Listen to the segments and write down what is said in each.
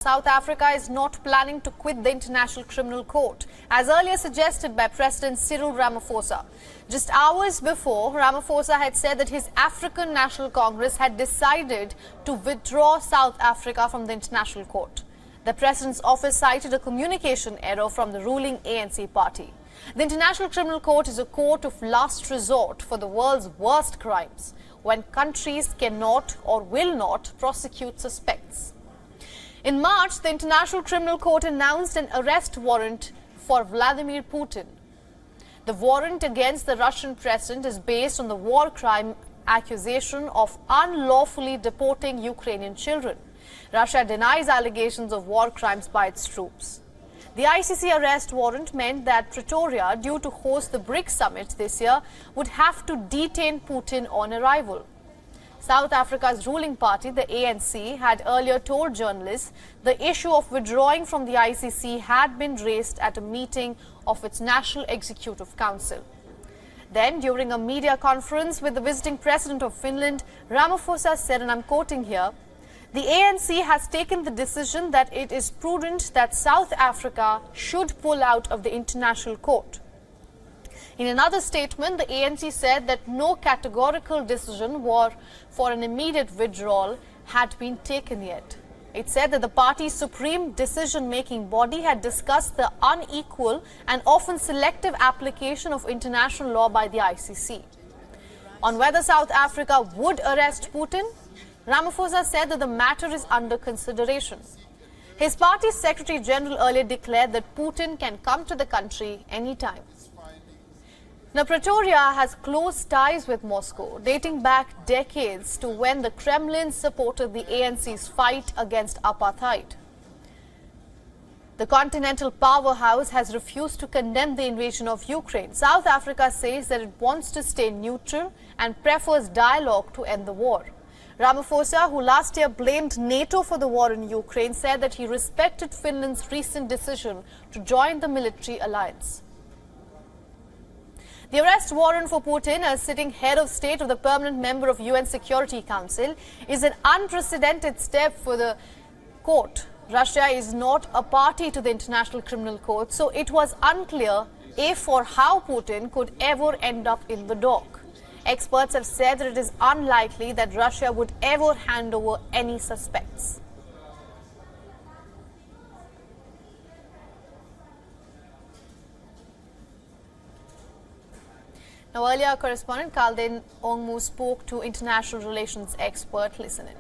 South Africa is not planning to quit the International Criminal Court, as earlier suggested by President Cyril Ramaphosa. Just hours before, Ramaphosa had said that his African National Congress had decided to withdraw South Africa from the International Court. The President's office cited a communication error from the ruling A.N.C party. The International Criminal Court is a court of last resort for the world's worst crimes, when countries cannot or will not prosecute suspects. In March, the International Criminal Court announced an arrest warrant for Vladimir Putin. The warrant against the Russian president is based on the war crime accusation of unlawfully deporting Ukrainian children. Russia denies allegations of war crimes by its troops. The I.C.C. arrest warrant meant that Pretoria, due to host the Brics Summit this year, would have to detain Putin on arrival. South Africa's ruling party, the A.N.C, had earlier told journalists the issue of withdrawing from the I.C.C. had been raised at a meeting of its National Executive Council. Then, during a media conference with the visiting president of Finland, Ramaphosa said, and I'm quoting here, "The A.N.C. has taken the decision that it is prudent that South Africa should pull out of the International Court." In another statement, the A.N.C. said that no categorical decision for an immediate withdrawal had been taken yet. It said that the party's supreme decision-making body had discussed the unequal and often selective application of international law by the I.C.C. On whether South Africa would arrest Putin, Ramaphosa said that the matter is under consideration. His party's Secretary General earlier declared that Putin can come to the country anytime. Now, Pretoria has close ties with Moscow, dating back decades to when the Kremlin supported the A.N.C's fight against apartheid. The continental powerhouse has refused to condemn the invasion of Ukraine. South Africa says that it wants to stay neutral and prefers dialogue to end the war. Ramaphosa, who last year blamed NATO for the war in Ukraine, said that he respected Finland's recent decision to join the military alliance. The arrest warrant for Putin, as sitting head of state of the permanent member of UN Security Council, is an unprecedented step for the court. Russia is not a party to the International Criminal Court, so it was unclear if or how Putin could ever end up in the dock. Experts have said that it is unlikely that Russia would ever hand over any suspects. Now, earlier, correspondent Kaldin Ongmu spoke to international relations expert. Listen in.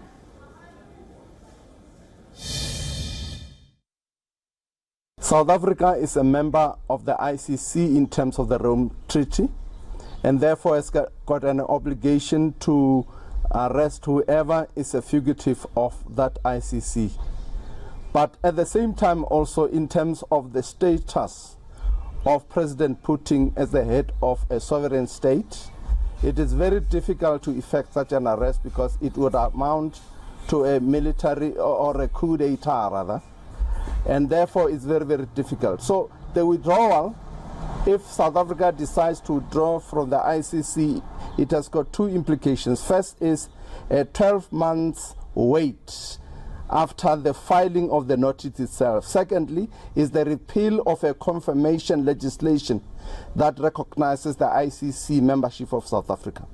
South Africa is a member of the I.C.C. in terms of the Rome Treaty, and therefore has got an obligation to arrest whoever is a fugitive of that I.C.C. But at the same time, also in terms of the status of President Putin as the head of a sovereign state, it is very difficult to effect such an arrest because it would amount to a military or a coup d'etat rather, and therefore it's very, very difficult. So the withdrawal, if South Africa decides to withdraw from the I.C.C., it has got two implications. First is a 12 months wait after the filing of the notice itself. Secondly is the repeal of a confirmation legislation that recognizes the I.C.C. membership of South Africa.